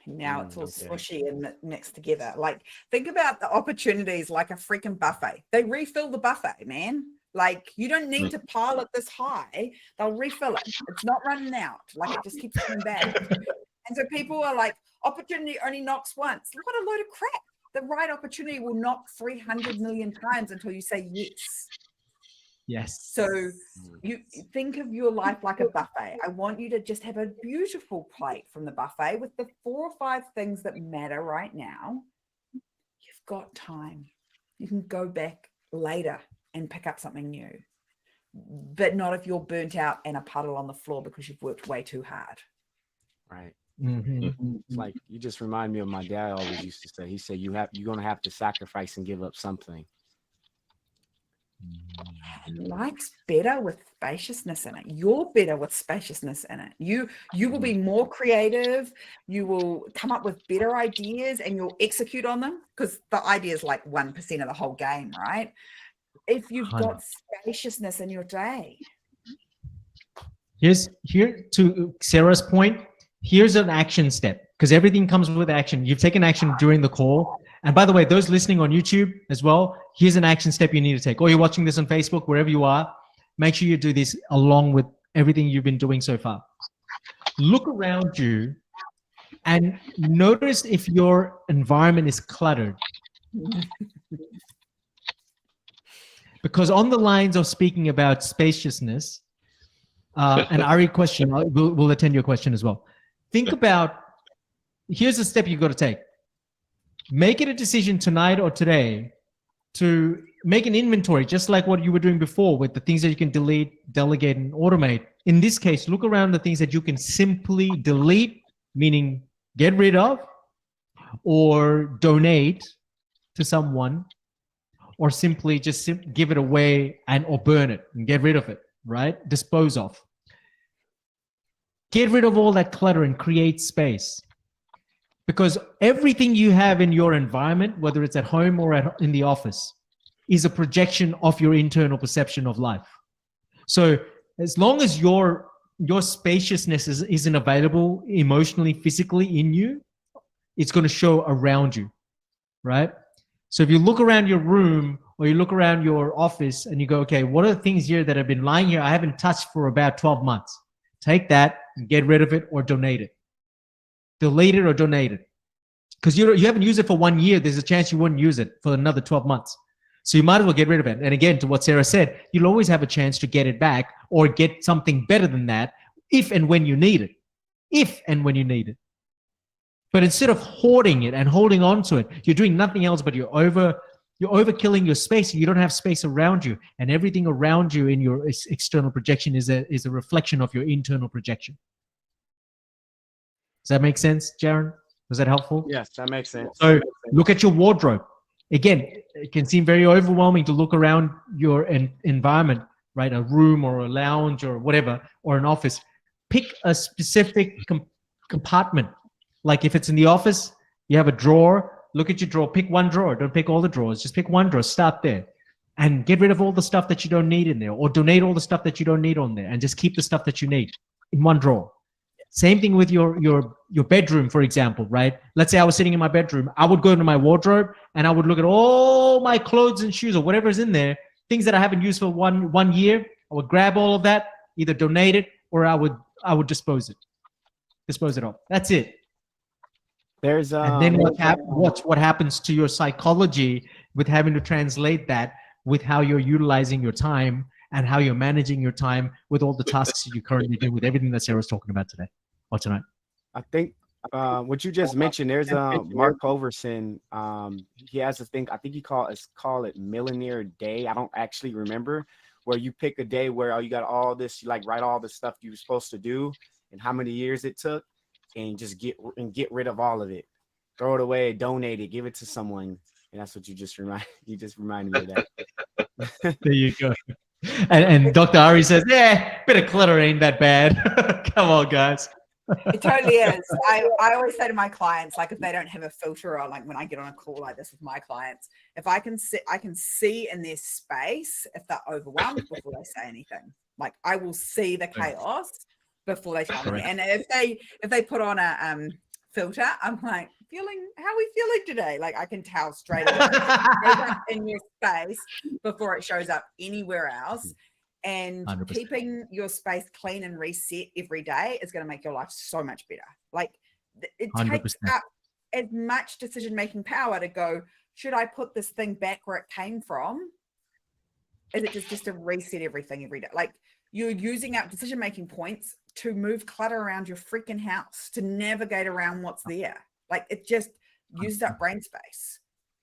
Now it's all squishy and mixed together. Like, think about the opportunities like a freaking buffet. They refill the buffet, man. Like, you don't need to pile it this high. They'll refill it. It's not running out. Like, it just keeps coming back. And so people are like, opportunity only knocks once. What a load of crap. The right opportunity will knock 300 million times until you say yes. Yes. So you think of your life like a buffet. I want you to just have a beautiful plate from the buffet with the 4 or 5 things that matter right now. You've got time. You can go back later and pick up something new, but not if you're burnt out and a puddle on the floor because you've worked way too hard. Right. Mm-hmm. It's like, you just remind me of my dad always used to say. He said, you're going to have to sacrifice and give up something. Life's better with spaciousness in it. You're better with spaciousness in it. You will be more creative. You will come up with better ideas and you'll execute on them, because the idea is like 1% of the whole game, right? If you've got spaciousness in your day. Here to Sarah's point, here's an action step, because everything comes with action. You've taken action during the call. And by the way, those listening on YouTube as well, here's an action step you need to take. Or you're watching this on Facebook, wherever you are, make sure you do this along with everything you've been doing so far. Look around you and notice if your environment is cluttered. Because on the lines of speaking about spaciousness, and Ari question, we'll attend your question as well. Think about, here's a step you've got to take. Make it a decision tonight or today to make an inventory, just like what you were doing before with the things that you can delete, delegate, and automate. In this case, look around the things that you can simply delete, meaning get rid of, or donate to someone, or simply just give it away or burn it and get rid of it, right? Dispose of. Get rid of all that clutter and create space. Because everything you have in your environment, whether it's at home or in the office, is a projection of your internal perception of life. So as long as your spaciousness isn't available emotionally, physically in you, it's going to show around you, right? So if you look around your room or you look around your office and you go, okay, what are the things here that have been lying here I haven't touched for about 12 months? Take that and get rid of it or donate it. Delete it or donate it. Because you haven't used it for 1 year, there's a chance you wouldn't use it for another 12 months. So you might as well get rid of it. And again, to what Sarah said, you'll always have a chance to get it back or get something better than that if and when you need it. If and when you need it. But instead of hoarding it and holding on to it, you're doing nothing else but you're overkilling your space. You don't have space around you. And everything around you in your external projection is a reflection of your internal projection. Does that make sense, Jaron? Was that helpful? Yes, that makes sense. So look at your wardrobe. Again, it can seem very overwhelming to look around your environment, right? A room or a lounge or whatever, or an office. Pick a specific compartment. Like if it's in the office, you have a drawer. Look at your drawer. Pick one drawer. Don't pick all the drawers. Just pick one drawer. Start there. And get rid of all the stuff that you don't need in there. Or donate all the stuff that you don't need on there. And just keep the stuff that you need in one drawer. Same thing with your bedroom, for example, right? Let's say I was sitting in my bedroom. I would go into my wardrobe and I would look at all my clothes and shoes or whatever's in there, things that I haven't used for one year. I would grab all of that, either donate it or I would dispose it off. That's it. There's and then what happens to your psychology with having to translate that with how you're utilizing your time and how you're managing your time with all the tasks that you currently do with everything that Sarah's talking about today or tonight. I think what you just mentioned, there's Mark Overson. He has a thing, I think he call it Millionaire Day. I don't actually remember, where you pick a day where you got all this, you like write all the stuff you were supposed to do and how many years it took, and just get rid of all of it. Throw it away, donate it, give it to someone. And that's what you just reminded me of that. There you go. And Dr. Ari says, yeah, bit of clutter ain't that bad. Come on, guys. It totally is. I always say to my clients, like if they don't have a filter, or like when I get on a call like this with my clients, if I can see in their space if they're overwhelmed before they say anything. Like I will see the chaos before they tell me. And if they put on a filter, I'm like, how are we feeling today? Like I can tell straight away in your space before it shows up anywhere else. And 100%. keeping your space clean and reset every day is going to make your life so much better. Like it 100%. takes up as much decision-making power to go, should I put this thing back where it came from? Is it just to reset everything every day? Like you're using up decision-making points to move clutter around your freaking house, to navigate around what's there. Like it just uses up brain space.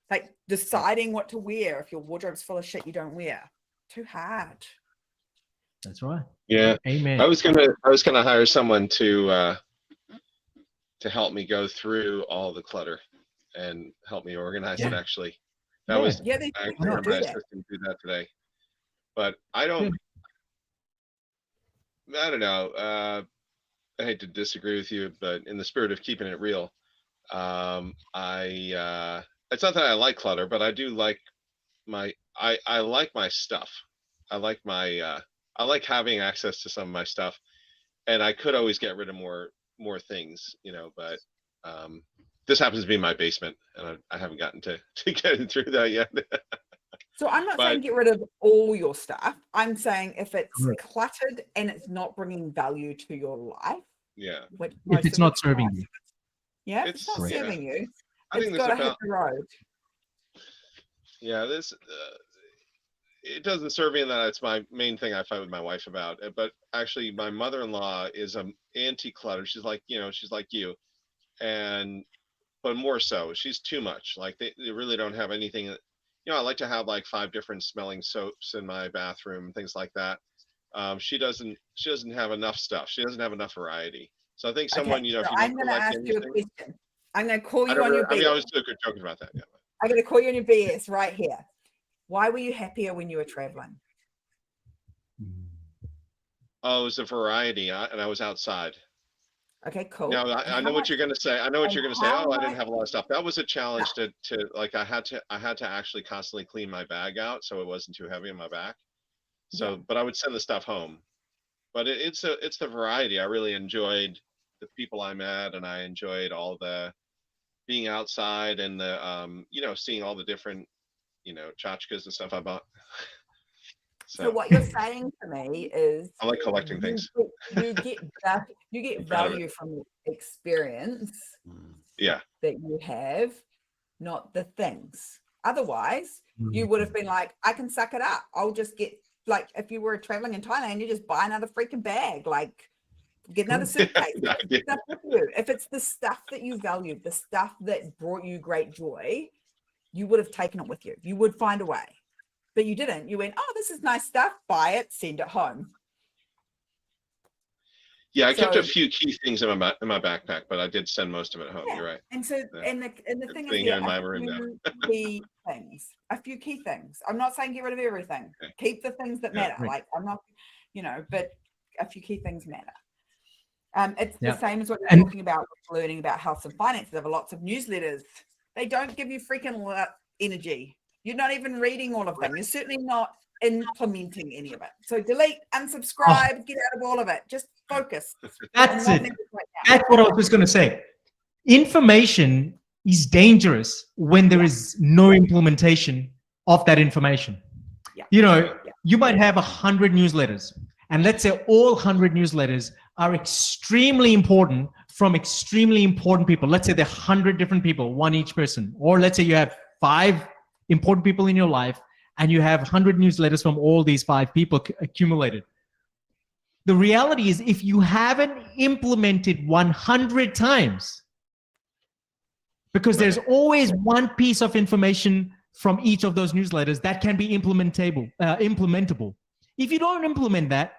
Like deciding what to wear if your wardrobe's full of shit you don't wear. Too hard. That's right. Yeah. Amen. I was gonna hire someone to help me go through all the clutter and help me organize it. Actually, I had my assistant do that today. But I don't know. I hate to disagree with you, but in the spirit of keeping it real, it's not that I like clutter, but I do like I like my stuff. I like having access to some of my stuff, and I could always get rid of more things, but this happens to be my basement, and I haven't gotten to getting through that yet. So I'm not saying get rid of all your stuff. I'm saying if it's cluttered and it's not bringing value to your life. Yeah. If it's not serving you. Yeah, if it's not serving you, it's got to hit the road. Yeah, it doesn't serve me in that it's my main thing I fight with my wife about. But actually, my mother-in-law is anti-clutter. She's like you, but more so, she's too much. Like they really don't have anything. I like to have like 5 different smelling soaps in my bathroom and things like that. She doesn't have enough stuff. She doesn't have enough variety. So I think someone, if you I'm going to ask you a question. I'm going to call you on your BS. I was joking about that. Yeah. I'm going to call you on your BS right here. Why were you happier when you were traveling? Oh, it was a variety, and I was outside. Okay, cool. No, I know what you're going to say. I know what you're going to say. Oh, I didn't have a lot of stuff. That was a challenge to like, I had to actually constantly clean my bag out so it wasn't too heavy on my back. So, but I would send the stuff home. But it's the variety. I really enjoyed the people I met, and I enjoyed all the being outside and the seeing all the different tchotchkes and stuff I bought. So what you're saying to me is I like collecting things. You get value from the experience that you have, not the things. Otherwise, you would have been like, I can suck it up. I'll just get, like, if you were traveling in Thailand, you just buy another freaking bag, like get another suitcase. Stuff with you. If it's the stuff that you valued, the stuff that brought you great joy, you would have taken it with you. You would find a way. But you didn't. You went, oh, this is nice stuff. Buy it, send it home. Yeah, I kept a few key things in my backpack, but I did send most of it home. You're right. And so, and the thing is, in my room now. A few key things. I'm not saying get rid of everything. Okay. Keep the things that matter. Like I'm not, but a few key things matter. It's the same as what you're talking about, learning about health and finances. There are lots of newsletters. They don't give you freaking energy. You're not even reading all of them. You're certainly not implementing any of it. So delete, unsubscribe, get out of all of it. Just focus. That's it. That's what I was just going to say. Information is dangerous when there is no implementation of that information. Yeah. You might have 100 newsletters, and let's say all 100 newsletters are extremely important from extremely important people. Let's say there are 100 different people, one each person. Or let's say you have 5 important people in your life, and you have 100 newsletters from all these 5 people accumulated. The reality is, if you haven't implemented 100 times, because there's always one piece of information from each of those newsletters that can be implementable. If you don't implement that,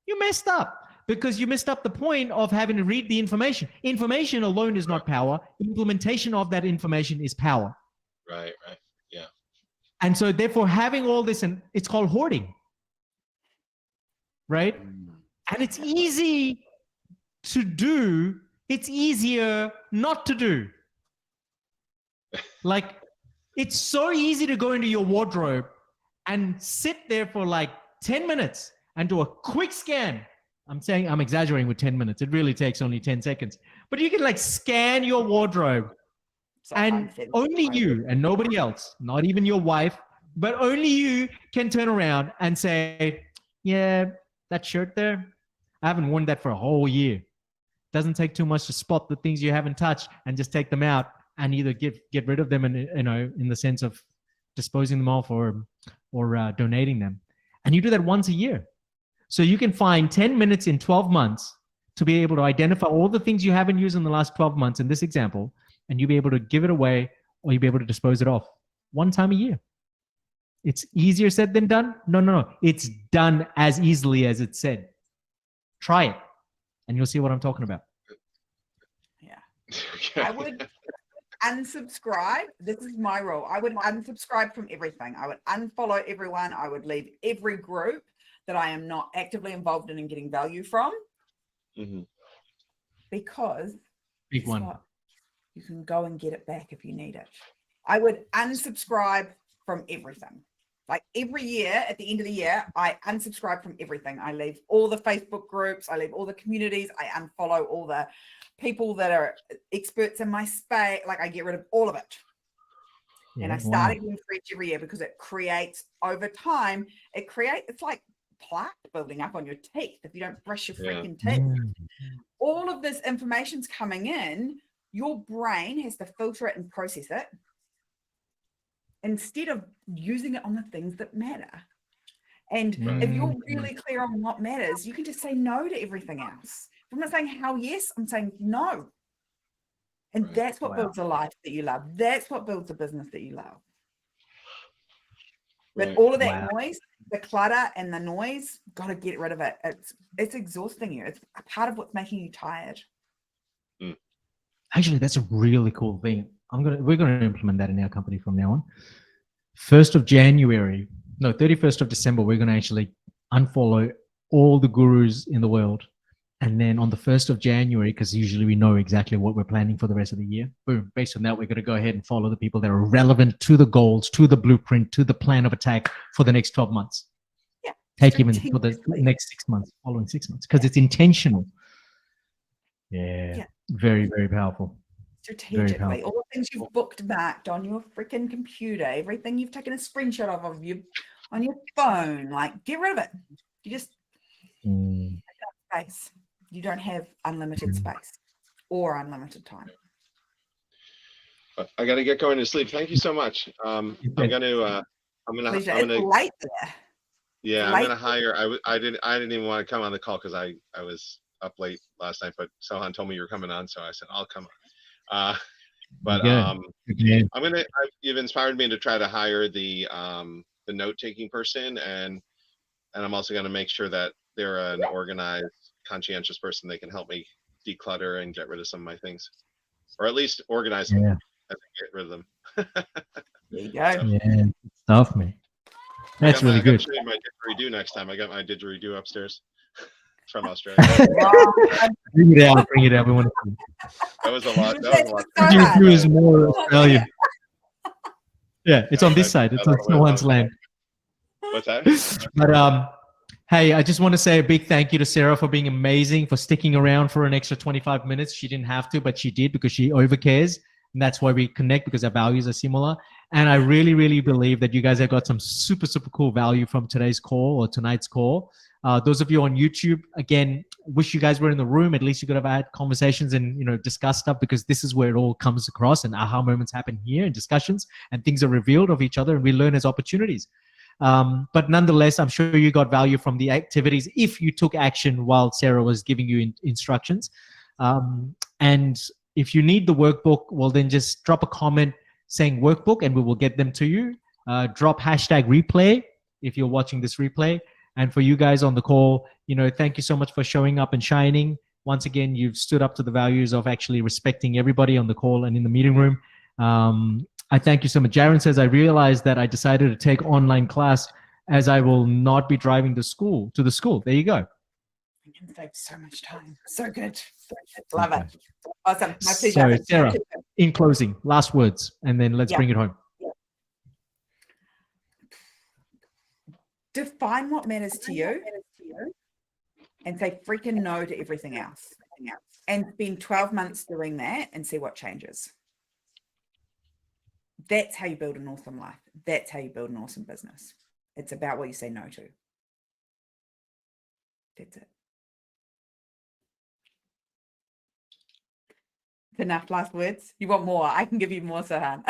you messed up, because you messed up the point of having to read the information. Information alone is not power. Implementation of that information is power. Right. Yeah. And so therefore having all this, and it's called hoarding, right? And it's easy to do. It's easier not to do. Like, it's so easy to go into your wardrobe and sit there for like 10 minutes and do a quick scan. I'm exaggerating with 10 minutes. It really takes only 10 seconds. But you can like scan your wardrobe, and only you and nobody else, not even your wife, but only you can turn around and say, yeah, that shirt there, I haven't worn that for a whole year. Doesn't take too much to spot the things you haven't touched and just take them out and either get rid of them, and in the sense of disposing them off or donating them. And you do that once a year. So you can find 10 minutes in 12 months to be able to identify all the things you haven't used in the last 12 months in this example, and you'll be able to give it away, or you'll be able to dispose it off one time a year. It's easier said than done? No. It's done as easily as it's said. Try it, and you'll see what I'm talking about. Yeah. Okay. I would unsubscribe. This is my rule. I would unsubscribe from everything. I would unfollow everyone. I would leave every group that I am not actively involved in and getting value from. Mm-hmm. Because Big one. you can go and get it back if you need it. I would unsubscribe from everything. Like every year, at the end of the year, I unsubscribe from everything. I leave all the Facebook groups. I leave all the communities. I unfollow all the people that are experts in my space. Like, I get rid of all of it. Yeah, and I start again fresh every year, because it creates, over time, it's like plaque building up on your teeth if you don't brush your freaking teeth. All of this information's coming in. Your brain has to filter it and process it, instead of using it on the things that matter. And if you're really clear on what matters, you can just say no to everything else. I'm not saying hell yes, I'm saying no. And that's what builds a life that you love. That's what builds a business that you love. But all of that noise, the clutter and the noise, got to get rid of it. It's exhausting you. It's a part of what's making you tired. Actually, that's a really cool thing. We're gonna implement that in our company from now on. 31st of December, we're gonna actually unfollow all the gurus in the world. And then on the 1st of January, because usually we know exactly what we're planning for the rest of the year, boom, based on that, we're going to go ahead and follow the people that are relevant to the goals, to the blueprint, to the plan of attack for the next 12 months. Yeah. Take even for the next 6 months, following 6 months, because it's intentional. Yeah. Very, very powerful. Strategically, all the things you've bookmarked on your freaking computer, everything you've taken a screenshot of you on your phone, like, get rid of it. You just take up space. You don't have unlimited space or unlimited time. I got to get going to sleep. Thank you so much. I'm gonna It's late there. Yeah, I'm gonna hire. I didn't even want to come on the call because I was up late last night, but Sohan told me you were coming on, so I said I'll come on. You've inspired me to try to hire the note-taking person, and I'm also going to make sure that they're an organized, conscientious person. They can help me declutter and get rid of some of my things, or at least organize them and get rid of them. There you go. Yeah, stuff, man. That's really good. I got to show you my didgeridoo next time. I got my didgeridoo upstairs from Australia. Bring it out. We want to. That was a lot. Didgeridoo is more Australian. Yeah, it's on this side. It's on no one's land. What's that? But hey, I just want to say a big thank you to Sarah for being amazing, for sticking around for an extra 25 minutes. She didn't have to, but she did because she overcares. And that's why we connect, because our values are similar. And I really, really believe that you guys have got some super, super cool value from today's call or tonight's call. Those of you on YouTube, again, wish you guys were in the room. At least you could have had conversations and, discuss stuff, because this is where it all comes across, and aha moments happen here in discussions, and things are revealed of each other, and we learn as opportunities. But nonetheless, I'm sure you got value from the activities if you took action while Sarah was giving you instructions. And if you need the workbook, well, then just drop a comment saying workbook and we will get them to you. Drop hashtag replay if you're watching this replay. And for you guys on the call, thank you so much for showing up and shining. Once again, you've stood up to the values of actually respecting everybody on the call and in the meeting room. I thank you so much. Jaren says, I realized that I decided to take online class as I will not be driving to the school. There you go. You can save so much time. So good. Love it. Awesome. My So, pleasure. Sarah, in closing, last words, and then let's bring it home. Define what matters to you and say freaking no to everything else. And spend 12 months doing that and see what changes. That's how you build an awesome life. That's how you build an awesome business. It's about what you say no to. That's it. Enough last words. You want more? I can give you more, Sahan.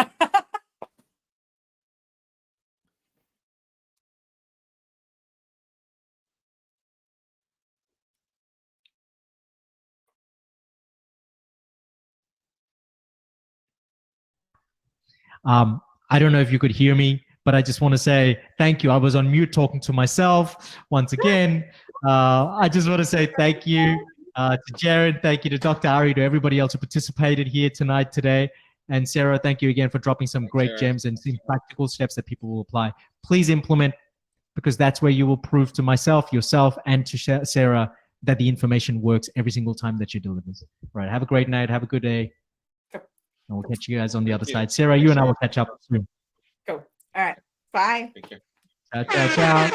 I don't know if you could hear me, but I just want to say thank you. I was on mute talking to myself once again. I just want to say thank you to Jared, thank you to Dr. Ari, to everybody else who participated here today. And Sarah, thank you again for dropping some great gems and some practical steps that people will apply. Please implement, because that's where you will prove to myself, yourself, and to Sarah that the information works every single time that you deliver. Right. Have a great night. Have a good day. And we'll catch you guys on the other side. Sarah, you and I will catch up soon. Cool. All right. Bye. Thank you. Ciao, ciao, ciao.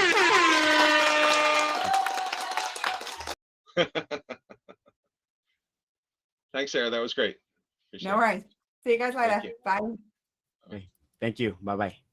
Thanks, Sarah. That was great. Appreciate No worries. See you guys later. you. Bye. Thank you. Bye-bye.